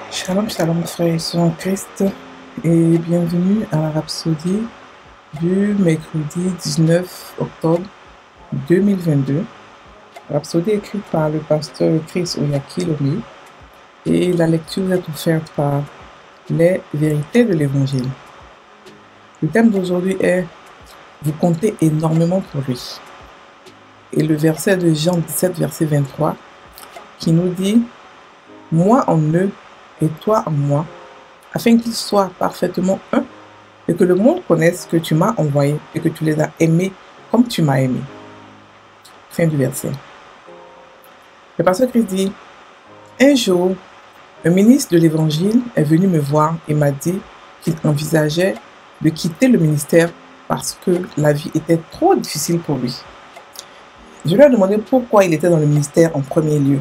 Shalom, shalom, frères et sœurs en Christ, et bienvenue à la Rhapsodie du mercredi 19 octobre 2022. Rhapsodie écrite par le pasteur Chris Oyakhilome, et la lecture est offerte par les vérités de l'Évangile. Le thème d'aujourd'hui est « Vous comptez énormément pour lui ». Et le verset de Jean 17, verset 23, qui nous dit « Moi en eux, et toi en moi, afin qu'ils soient parfaitement un, et que le monde connaisse que tu m'as envoyé et que tu les as aimés comme tu m'as aimé. » Fin du verset. Le pasteur Christ dit, un jour, un ministre de l'Évangile est venu me voir et m'a dit qu'il envisageait de quitter le ministère parce que la vie était trop difficile pour lui. Je lui ai demandé pourquoi il était dans le ministère en premier lieu.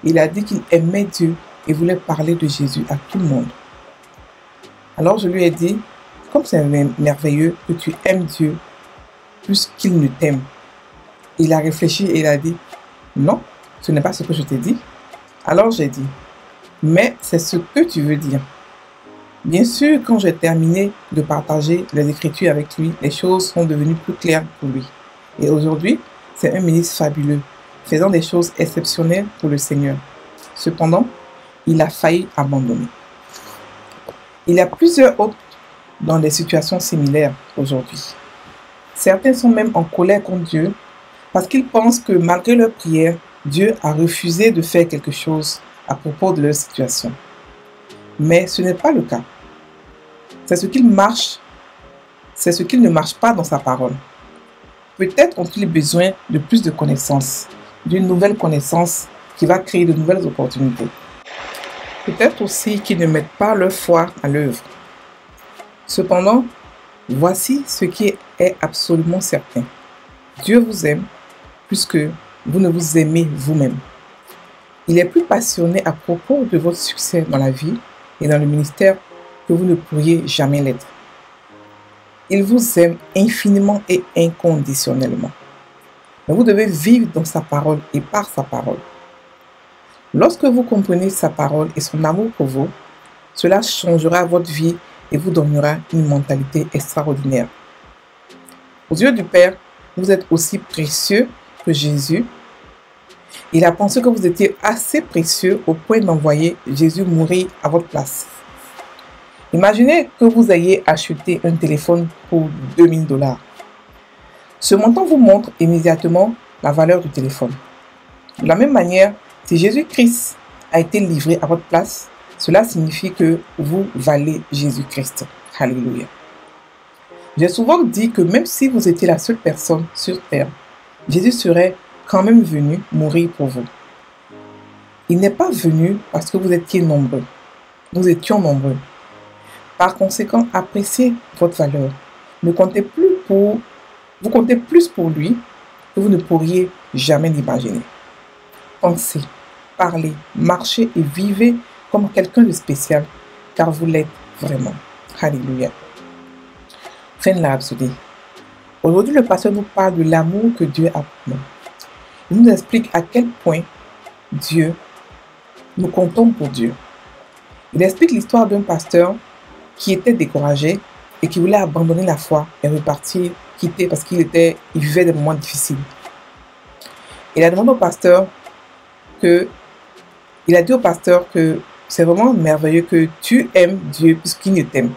Il a dit qu'il aimait Dieu et voulait parler de Jésus à tout le monde. Alors je lui ai dit, comme c'est merveilleux que tu aimes Dieu plus qu'il ne t'aime. Il a réfléchi et il a dit, non, ce n'est pas ce que je t'ai dit. Alors j'ai dit, mais c'est ce que tu veux dire. Bien sûr, quand j'ai terminé de partager les Écritures avec lui, les choses sont devenues plus claires pour lui. Et aujourd'hui, c'est un ministre fabuleux, faisant des choses exceptionnelles pour le Seigneur. Cependant, il a failli abandonner. Il y a plusieurs autres dans des situations similaires aujourd'hui. Certains sont même en colère contre Dieu parce qu'ils pensent que malgré leur prière, Dieu a refusé de faire quelque chose à propos de leur situation. Mais ce n'est pas le cas. C'est ce qu'il ne marche pas dans sa parole. Peut-être ont-ils besoin de plus de connaissances, d'une nouvelle connaissance qui va créer de nouvelles opportunités. Peut-être aussi qu'ils ne mettent pas leur foi à l'œuvre. Cependant, voici ce qui est absolument certain. Dieu vous aime plus que vous ne vous aimez vous-même. Il est plus passionné à propos de votre succès dans la vie et dans le ministère que vous ne pourriez jamais l'être. Il vous aime infiniment et inconditionnellement. Mais vous devez vivre dans sa parole et par sa parole. Lorsque vous comprenez sa parole et son amour pour vous, cela changera votre vie et vous donnera une mentalité extraordinaire. Aux yeux du Père, vous êtes aussi précieux que Jésus. Il a pensé que vous étiez assez précieux au point d'envoyer Jésus mourir à votre place. Imaginez que vous ayez acheté un téléphone pour 2000 $. Ce montant vous montre immédiatement la valeur du téléphone. De la même manière, si Jésus-Christ a été livré à votre place, cela signifie que vous valez Jésus-Christ. Alléluia. J'ai souvent dit que même si vous étiez la seule personne sur terre, Jésus serait quand même venu mourir pour vous. Il n'est pas venu parce que vous étiez nombreux. Nous étions nombreux. Par conséquent, appréciez votre valeur. Vous comptez plus pour lui que vous ne pourriez jamais l'imaginer. Pensez, parlez, marchez et vivez comme quelqu'un de spécial, car vous l'êtes vraiment. Alléluia. Fin de la Rhapsodie. Aujourd'hui, le pasteur nous parle de l'amour que Dieu a pour nous. Il nous explique à quel point nous comptons pour Dieu. Il explique l'histoire d'un pasteur qui était découragé et qui voulait abandonner la foi et repartir, quitter parce qu'il vivait des moments difficiles. Il a demandé au pasteur il a dit au pasteur que c'est vraiment merveilleux que tu aimes Dieu puisqu'il ne t'aime.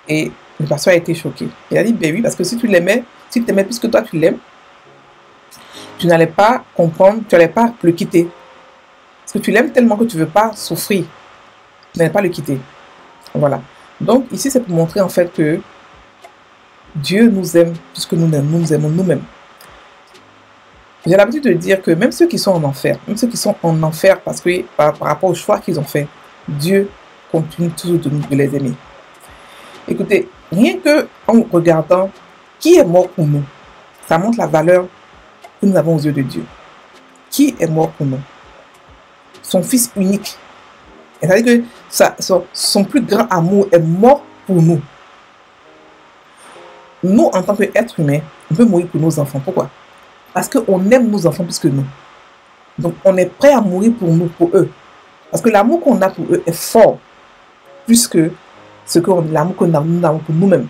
Et le pasteur a été choqué. Il a dit, ben oui, parce que si tu l'aimais, s'il t'aimait plus que toi tu l'aimes, tu n'allais pas comprendre, tu n'allais pas le quitter. Parce que tu l'aimes tellement que tu ne veux pas souffrir. Tu n'allais pas le quitter. Voilà. Donc ici, c'est pour montrer en fait que Dieu nous aime puisque nous aimons nous-mêmes. J'ai l'habitude de dire que même ceux qui sont en enfer, parce que par rapport au choix qu'ils ont fait, Dieu continue toujours de les aimer. Écoutez, rien que en regardant qui est mort pour nous, ça montre la valeur que nous avons aux yeux de Dieu. Qui est mort pour nous? Son Fils unique. C'est-à-dire que son plus grand amour est mort pour nous. Nous, en tant qu'êtres humains, on peut mourir pour nos enfants. Pourquoi? Parce qu'on aime nos enfants plus que nous. Donc, on est prêt à mourir pour eux. Parce que l'amour qu'on a pour eux est fort, plus que l'amour que nous avons pour nous-mêmes.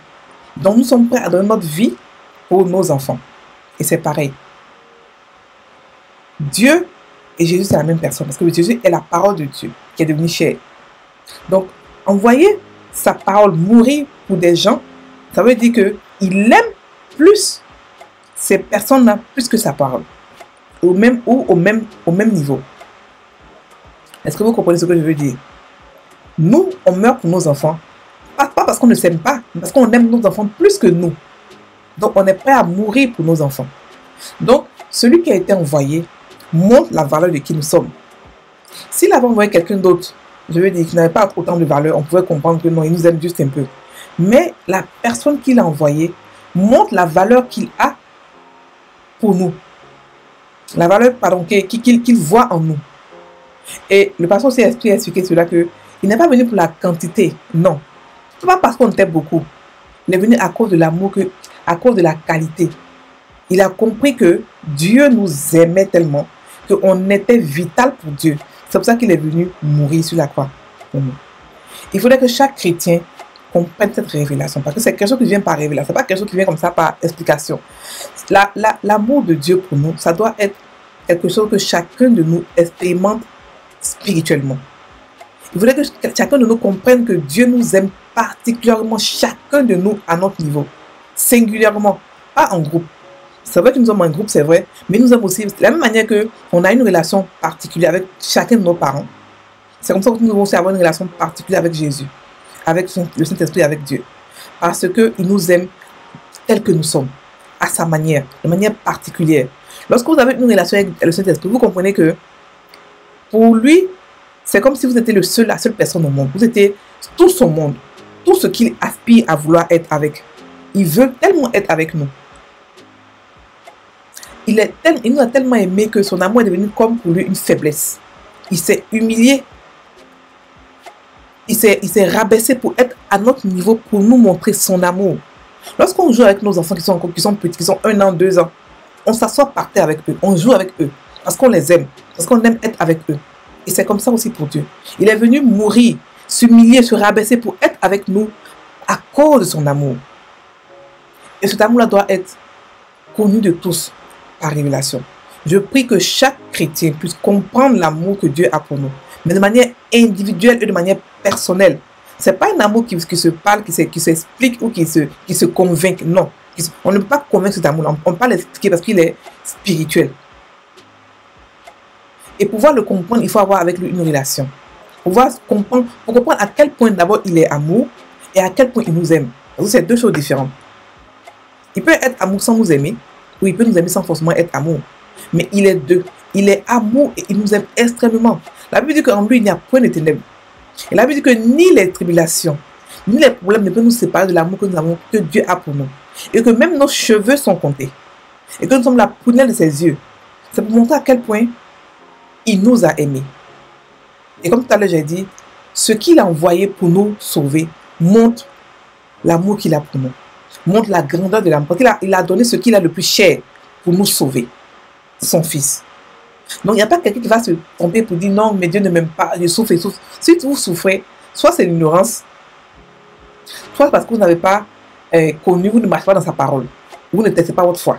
Donc nous sommes prêts à donner notre vie pour nos enfants. Et c'est pareil. Dieu et Jésus, c'est la même personne. Parce que Jésus est la parole de Dieu qui est devenue chair. Donc, envoyer sa parole mourir pour des gens, ça veut dire qu'il aime plus ces personnes-là, plus que sa parole. Au même niveau. Est-ce que vous comprenez ce que je veux dire? Nous, on meurt pour nos enfants. Pas parce qu'on ne s'aime pas, mais parce qu'on aime nos enfants plus que nous. Donc, on est prêt à mourir pour nos enfants. Donc, celui qui a été envoyé montre la valeur de qui nous sommes. S'il avait envoyé quelqu'un d'autre, je veux dire, qui n'avait pas autant de valeur, on pouvait comprendre que non, il nous aime juste un peu. Mais la personne qu'il a envoyée montre la valeur qu'il a pour nous. La valeur, pardon, qu'il voit en nous. Et le pasteur aussi a expliqué cela que il n'est pas venu pour la quantité, non. Ce n'est pas parce qu'on t'aime beaucoup. Il est venu à cause de l'amour, à cause de la qualité. Il a compris que Dieu nous aimait tellement qu'on était vital pour Dieu. C'est pour ça qu'il est venu mourir sur la croix pour nous. Il faudrait que chaque chrétien comprenne cette révélation. Parce que c'est quelque chose qui vient par révélation. Ce n'est pas quelque chose qui vient comme ça par explication. L'amour de Dieu pour nous, ça doit être quelque chose que chacun de nous expérimente spirituellement. Il faudrait que chacun de nous comprenne que Dieu nous aime particulièrement, chacun de nous à notre niveau. Singulièrement, pas en groupe. C'est vrai que nous sommes en groupe, c'est vrai, mais nous sommes aussi, de la même manière qu'on a une relation particulière avec chacun de nos parents. C'est comme ça que nous devons aussi avoir une relation particulière avec Jésus, avec le Saint-Esprit, avec Dieu. Parce qu'il nous aime tel que nous sommes, à sa manière, de manière particulière. Lorsque vous avez une relation avec le Saint-Esprit, vous comprenez que pour lui, c'est comme si vous étiez la seule personne au monde. Vous étiez tout son monde, tout ce qu'il aspire à vouloir être avec. Il veut tellement être avec nous. Il nous a tellement aimé que son amour est devenu comme pour lui une faiblesse. Il s'est humilié. Il s'est rabaissé pour être à notre niveau, pour nous montrer son amour. Lorsqu'on joue avec nos enfants qui sont petits, qui sont 1 an, 2 ans, on s'assoit par terre avec eux, on joue avec eux, parce qu'on les aime, parce qu'on aime être avec eux. Et c'est comme ça aussi pour Dieu. Il est venu mourir, s'humilier, se rabaisser pour être avec nous à cause de son amour. Et cet amour-là doit être connu de tous par révélation. Je prie que chaque chrétien puisse comprendre l'amour que Dieu a pour nous, mais de manière individuelle et de manière personnelle. Ce n'est pas un amour qui se parle, qui s'explique ou qui se convainc. Non. On ne peut pas convaincre cet amour-là. On ne peut pas l'expliquer parce qu'il est spirituel. Et pour pouvoir le comprendre, il faut avoir avec lui une relation. Pour comprendre à quel point d'abord il est amour et à quel point il nous aime. Parce que c'est deux choses différentes. Il peut être amour sans nous aimer, ou il peut nous aimer sans forcément être amour. Mais il est deux. Il est amour et il nous aime extrêmement. La Bible dit qu'en lui, il n'y a point de ténèbres. Et la Bible dit que ni les tribulations, ni les problèmes ne peuvent nous séparer de l'amour que Dieu a pour nous. Et que même nos cheveux sont comptés. Et que nous sommes la prunelle de ses yeux. C'est pour montrer à quel point il nous a aimés. Et comme tout à l'heure j'ai dit, ce qu'il a envoyé pour nous sauver montre l'amour qu'il a pour nous. Montre la grandeur de l'amour. Il a donné ce qu'il a le plus cher pour nous sauver. Son fils. Donc il n'y a pas quelqu'un qui va se tromper pour dire non, mais Dieu ne m'aime pas, je souffre et souffre. Si vous souffrez, soit c'est l'ignorance, soit parce que vous n'avez pas connu, vous ne marchez pas dans sa parole. Vous ne testez pas votre foi.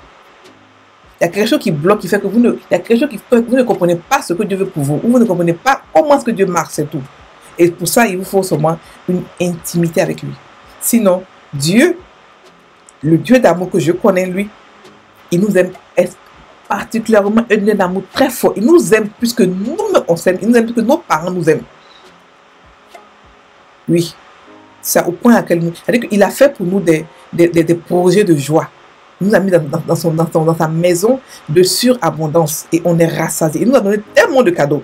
Il y a quelque chose qui bloque, qui fait que vous ne comprenez pas ce que Dieu veut pour vous. Ou vous ne comprenez pas comment est-ce que Dieu marche, c'est tout. Et pour ça, il vous faut seulement une intimité avec lui. Sinon, Dieu, le Dieu d'amour que je connais, lui, il nous aime particulièrement un amour très fort. Il nous aime plus que nous-mêmes on s'aime. Il nous aime plus que nos parents nous aiment. Oui. C'est au point à quel nous... C'est-à-dire qu'il a fait pour nous des projets de joie. Il nous a mis dans sa maison de surabondance. Et on est rassasié. Il nous a donné tellement de cadeaux.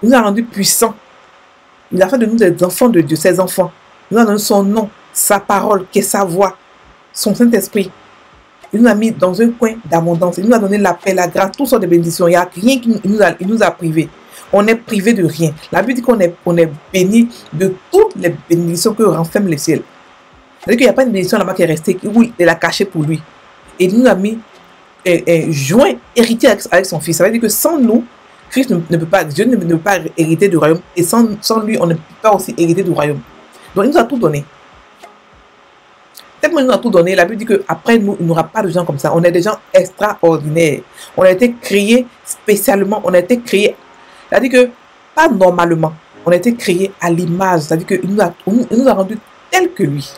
Il nous a rendus puissants. Il a fait de nous des enfants de Dieu, ses enfants. Il nous a donné son nom, sa parole, qui est sa voix, son Saint-Esprit. Il nous a mis dans un coin d'abondance. Il nous a donné la paix, la grâce, toutes sortes de bénédictions. Il n'y a rien qui nous a privés. On est privé de rien. La Bible dit qu'on est béni de toutes les bénédictions que renferme le ciel. C'est-à-dire qu'il n'y a pas une bénédiction là-bas qui est restée, où il l'a cachée pour lui. Et il nous a mis joint, héritier avec son fils. Ça veut dire que sans nous, Christ ne peut pas, Dieu ne peut pas hériter du royaume. Et sans lui, on ne peut pas aussi hériter du royaume. Donc, il nous a tout donné. Tellement il nous a tout donné, la Bible dit qu'après nous, il n'y aura pas de gens comme ça. On est des gens extraordinaires. On a été créés spécialement. On a été créés, c'est-à-dire que, pas normalement. On a été créés à l'image. C'est-à-dire qu'il nous a rendus tels que lui.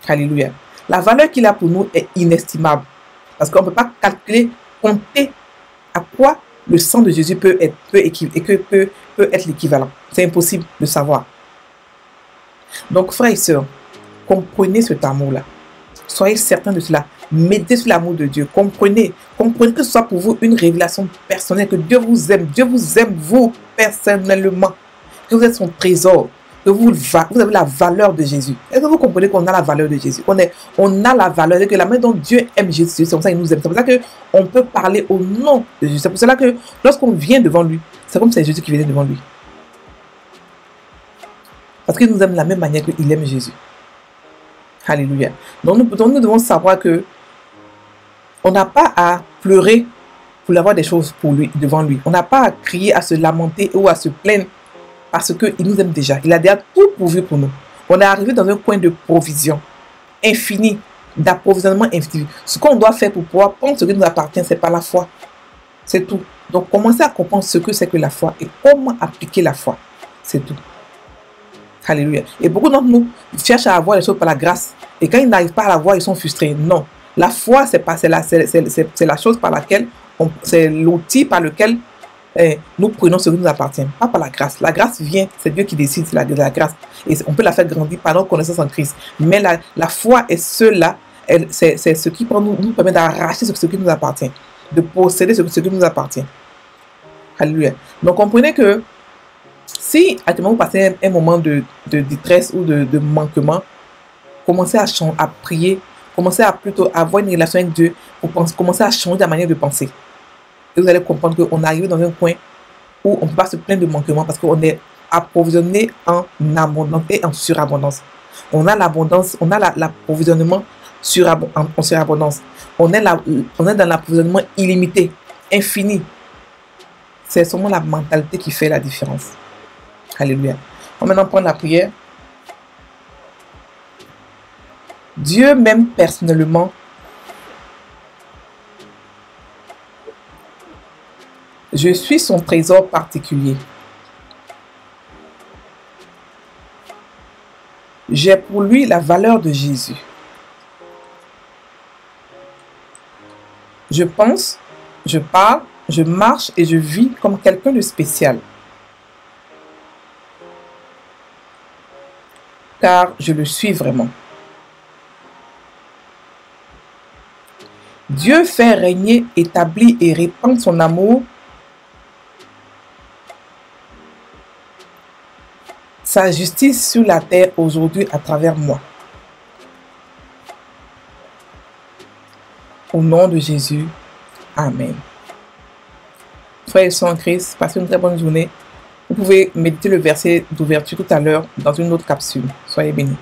Alléluia. La valeur qu'il a pour nous est inestimable. Parce qu'on ne peut pas calculer, compter à quoi le sang de Jésus peut être l'équivalent. C'est impossible de savoir. Donc, frères et sœurs, comprenez cet amour-là. Soyez certains de cela. Mettez sur l'amour de Dieu. Comprenez que ce soit pour vous une révélation personnelle, que Dieu vous aime. Dieu vous aime, vous, personnellement. Que vous êtes son trésor. Que vous avez la valeur de Jésus. Est-ce que vous comprenez qu'on a la valeur de Jésus? On a la valeur, c'est que la manière dont Dieu aime Jésus, c'est comme ça qu'il nous aime. C'est pour ça qu'on peut parler au nom de Jésus. C'est pour cela que lorsqu'on vient devant lui, c'est comme si c'est Jésus qui vient devant lui. Parce qu'il nous aime de la même manière qu'il aime Jésus. Alléluia. Donc nous devons savoir que on n'a pas à pleurer pour avoir des choses pour lui, devant lui. On n'a pas à crier, à se lamenter ou à se plaindre parce qu'il nous aime déjà. Il a déjà tout pourvu pour nous. On est arrivé dans un coin de provision infini, d'approvisionnement infini. Ce qu'on doit faire pour pouvoir prendre ce qui nous appartient, c'est par la foi. C'est tout. Donc commencez à comprendre ce que c'est que la foi et comment appliquer la foi. C'est tout. Alléluia. Et beaucoup d'entre nous cherchent à avoir les choses par la grâce. Et quand ils n'arrivent pas à la voir, ils sont frustrés. Non. La foi, c'est la chose par laquelle, c'est l'outil par lequel nous prenons ce qui nous appartient. Pas par la grâce. La grâce vient, c'est Dieu qui décide de la grâce. Et on peut la faire grandir par notre connaissance en Christ. Mais la foi est cela, c'est ce qui nous permet d'arracher ce qui nous appartient. De posséder ce qui nous appartient. Alléluia. Donc comprenez que si actuellement vous passez un moment de détresse ou de manquement, commencez à prier, commencez à plutôt avoir une relation avec Dieu, commencez à changer la manière de penser. Et vous allez comprendre qu'on est arrivé dans un coin où on ne peut pas se plaindre de manquement parce qu'on est approvisionné en abondance et en surabondance. On a l'abondance, on a l'approvisionnement en surabondance. On est dans l'approvisionnement illimité, infini. C'est seulement la mentalité qui fait la différence. Alléluia. On va maintenant prendre la prière. Dieu m'aime personnellement. Je suis son trésor particulier. J'ai pour lui la valeur de Jésus. Je pense, je parle, je marche et je vis comme quelqu'un de spécial. Car je le suis vraiment. Dieu fait régner, établit et répand son amour, sa justice sur la terre aujourd'hui à travers moi. Au nom de Jésus, Amen. Frères et sœurs en Christ, passez une très bonne journée. Vous pouvez méditer le verset d'ouverture tout à l'heure dans une autre capsule. Soyez bénis.